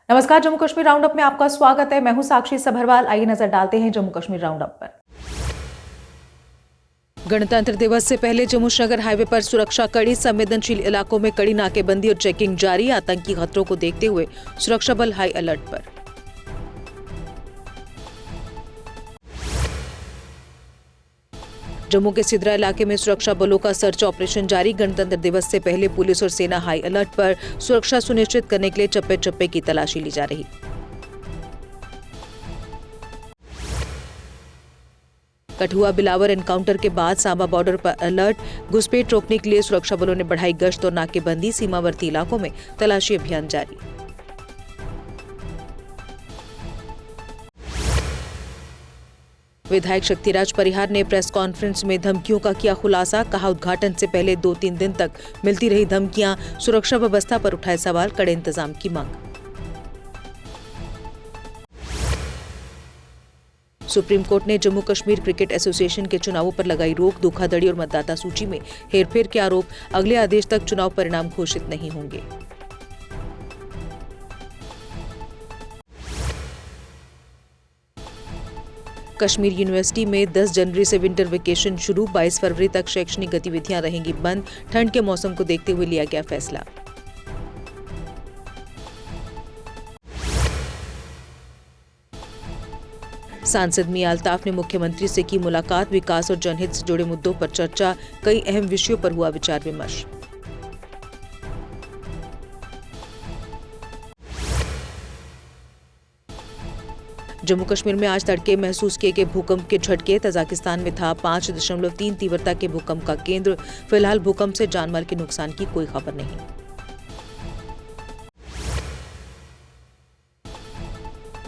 नमस्कार, Jammu Kashmir round up में आपका स्वागत है। मैं हूं साक्षी सभरवाल। आइए नजर डालते हैं जम्मू कश्मीर राउंड अप पर। गणतंत्र दिवस से पहले जम्मू श्रीनगर हाईवे पर सुरक्षा कड़ी, संवेदनशील इलाकों में कड़ी नाकेबंदी और चेकिंग जारी। आतंकी खतरों को देखते हुए सुरक्षा बल हाई अलर्ट पर। जम्मू के सिद्रा इलाके में सुरक्षा बलों का सर्च ऑपरेशन जारी। गणतंत्र दिवस से पहले पुलिस और सेना हाई अलर्ट पर। सुरक्षा सुनिश्चित करने के लिए चप्पे चप्पे की तलाशी ली जा रही। कठुआ बिलावर एनकाउंटर के बाद सांबा बॉर्डर पर अलर्ट। घुसपैठ रोकने के लिए सुरक्षा बलों ने बढ़ाई गश्त और नाकेबंदी। सीमावर्ती इलाकों में तलाशी अभियान जारी। विधायक शक्तिराज परिहार ने प्रेस कॉन्फ्रेंस में धमकियों का किया खुलासा। कहा, उद्घाटन से पहले 2-3 दिन तक मिलती रही धमकियां। सुरक्षा व्यवस्था पर उठाए सवाल, कड़े इंतजाम की मांग। सुप्रीम कोर्ट ने जम्मू कश्मीर क्रिकेट एसोसिएशन के चुनावों पर लगाई रोक। धोखाधड़ी और मतदाता सूची में हेरफेर के आरोप। अगले आदेश तक चुनाव परिणाम घोषित नहीं होंगे। कश्मीर यूनिवर्सिटी में 10 जनवरी से विंटर वेकेशन शुरू। 22 फरवरी तक शैक्षणिक गतिविधियां रहेंगी बंद। ठंड के मौसम को देखते हुए लिया गया फैसला। सांसद मियां अल्ताफ ने मुख्यमंत्री से की मुलाकात। विकास और जनहित से जुड़े मुद्दों पर चर्चा। कई अहम विषयों पर हुआ विचार विमर्श। जम्मू कश्मीर में आज तड़के महसूस किए गए भूकंप के झटके। तजाकिस्तान में था 5.3 तीव्रता के भूकंप का केंद्र। फिलहाल भूकंप से जानमाल के नुकसान की कोई खबर नहीं।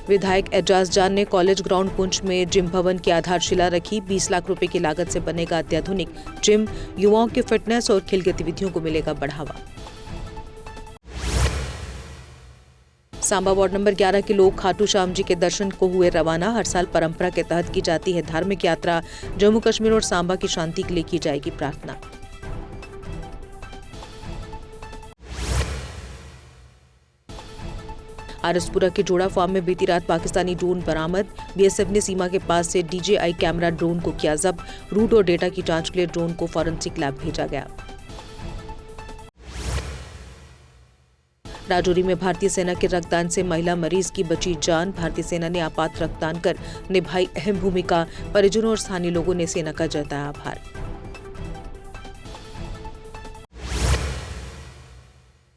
विधायक एजाज जान ने कॉलेज ग्राउंड पुंछ में जिम भवन की आधारशिला रखी। 20 लाख रुपए की लागत से बनेगा अत्याधुनिक जिम। युवाओं की फिटनेस और खेल गतिविधियों को मिलेगा बढ़ावा। सांबा वार्ड नंबर 11 के लोग खाटू श्याम जी के दर्शन को हुए रवाना। हर साल परंपरा के तहत की जाती है धार्मिक यात्रा। जम्मू कश्मीर और सांबा की शांति के लिए की जाएगी प्रार्थना। आरसपुरा के जोड़ा फार्म में बीती रात पाकिस्तानी ड्रोन बरामद। बीएसएफ ने सीमा के पास से DJI कैमरा ड्रोन को किया जब्त। रूट और डेटा की जांच के लिए ड्रोन को फॉरेंसिक लैब भेजा गया। राजौरी में भारतीय सेना के रक्तदान से महिला मरीज की बची जान। भारतीय सेना ने आपात रक्तदान कर निभाई अहम भूमिका। परिजनों और स्थानीय लोगों ने सेना का जताया आभार।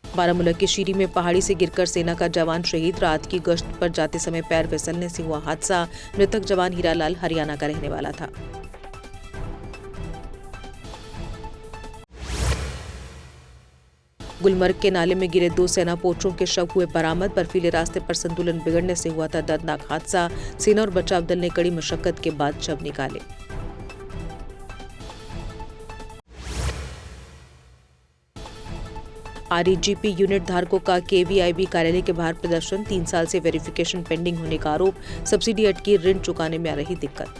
बारामूला के शीरी में पहाड़ी से गिरकर सेना का जवान शहीद। रात की गश्त पर जाते समय पैर फिसलने से हुआ हादसा। मृतक जवान हीरालाल हरियाणा का रहने वाला था। गुलमर्ग के नाले में गिरे 2 सेना पोस्टरों के शव हुए बरामद। बर्फीले रास्ते पर संतुलन बिगड़ने से हुआ था दर्दनाक हादसा। सेना और बचाव दल ने कड़ी मशक्कत के बाद शव निकाले। आरईजीपी यूनिट धारकों का केवीआईबी कार्यालय के बाहर प्रदर्शन। 3 साल से वेरिफिकेशन पेंडिंग होने का आरोप। सब्सिडी अटकी, ऋण चुकाने में आ रही दिक्कत।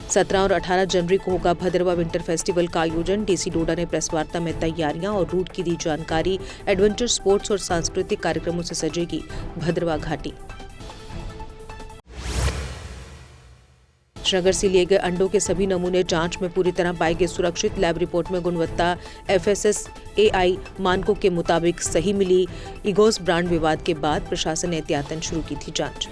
17 और 18 जनवरी को होगा भद्रवा विंटर फेस्टिवल का आयोजन। डीसी डोडा ने प्रेस वार्ता में तैयारियां और रूट की दी जानकारी। एडवेंचर स्पोर्ट्स और सांस्कृतिक कार्यक्रमों से सजेगी भद्रवा घाटी। श्रीनगर से लिए गए अंडों के सभी नमूने जांच में पूरी तरह पाए गए सुरक्षित। लैब रिपोर्ट में गुणवत्ता FSSAI मानकों के मुताबिक सही मिली। इगोस ब्रांड विवाद के बाद प्रशासन ने एहतियातन शुरू की थी जांच।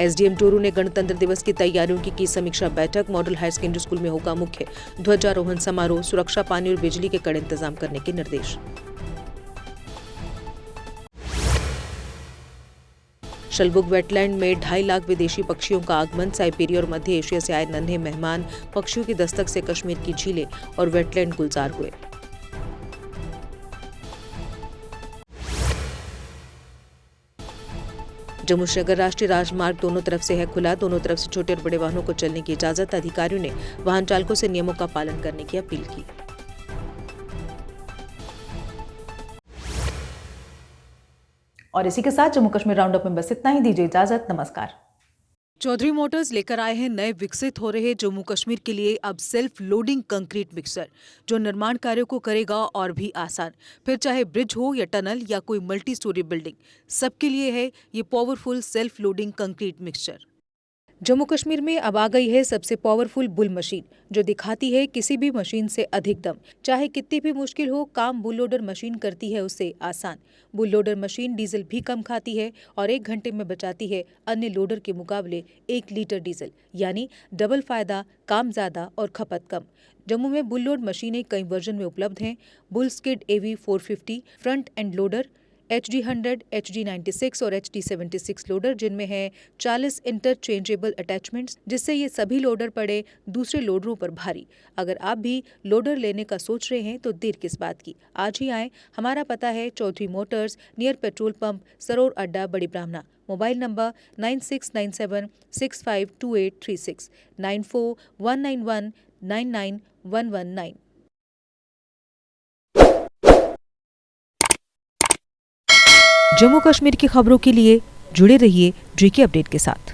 SDM टोरू ने गणतंत्र दिवस की तैयारियों की समीक्षा बैठक। मॉडल हायर सेकेंडरी स्कूल में होगा मुख्य ध्वजारोहण समारोह। सुरक्षा, पानी और बिजली के कड़े इंतजाम करने के निर्देश। शलबुग वेटलैंड में 2.5 लाख विदेशी पक्षियों का आगमन। साइबेरिया और मध्य एशिया से आए नन्हे मेहमान। पक्षियों की दस्तक से कश्मीर की झीलें और वेटलैंड गुलजार हुए। जम्मू श्रीनगर राष्ट्रीय राजमार्ग दोनों तरफ से है खुला। दोनों तरफ से छोटे और बड़े वाहनों को चलने की इजाजत। अधिकारियों ने वाहन चालकों से नियमों का पालन करने की अपील की। और इसी के साथ जम्मू कश्मीर राउंड अप में बस इतना ही। दीजिए इजाजत। नमस्कार। चौधरी मोटर्स लेकर आए हैं नए विकसित हो रहे जम्मू कश्मीर के लिए अब सेल्फ लोडिंग कंक्रीट मिक्सर, जो निर्माण कार्यों को करेगा और भी आसान। फिर चाहे ब्रिज हो या टनल या कोई मल्टी स्टोरी बिल्डिंग, सबके लिए है ये powerful self loading concrete mixture. Jammu Kashmir में अब आ गई है सबसे पावरफुल बुल मशीन, जो दिखाती है किसी भी मशीन से अधिक दम। चाहे कितनी भी मुश्किल हो, काम बुल लोडर मशीन करती है उससे आसान। बुल लोडर मशीन डीजल भी कम खाती है और 1 घंटे में बचाती है अन्य लोडर के मुकाबले 1 लीटर डीजल, यानी डबल फायदा, काम ज्यादा और खपत कम। जम्मू में बुल लोड मशीनें कई वर्जन में उपलब्ध हैं। Bull skid AV 450 front end loader, HD 100, HD 96 और HD 76 लोडर, जिनमें है 40 इंटरचेंजेबल अटैचमेंट्स, जिससे ये सभी लोडर पड़े दूसरे लोडरों पर भारी। अगर आप भी लोडर लेने का सोच रहे हैं तो देर किस बात की, आज ही आएं। हमारा पता है Chaudhary motors, near petrol pump, Saror Adda, Bari ब्राह्मणा। Mobile number 9697652836, 9419199119। जम्मू कश्मीर की खबरों के लिए जुड़े रहिए GK अपडेट के साथ।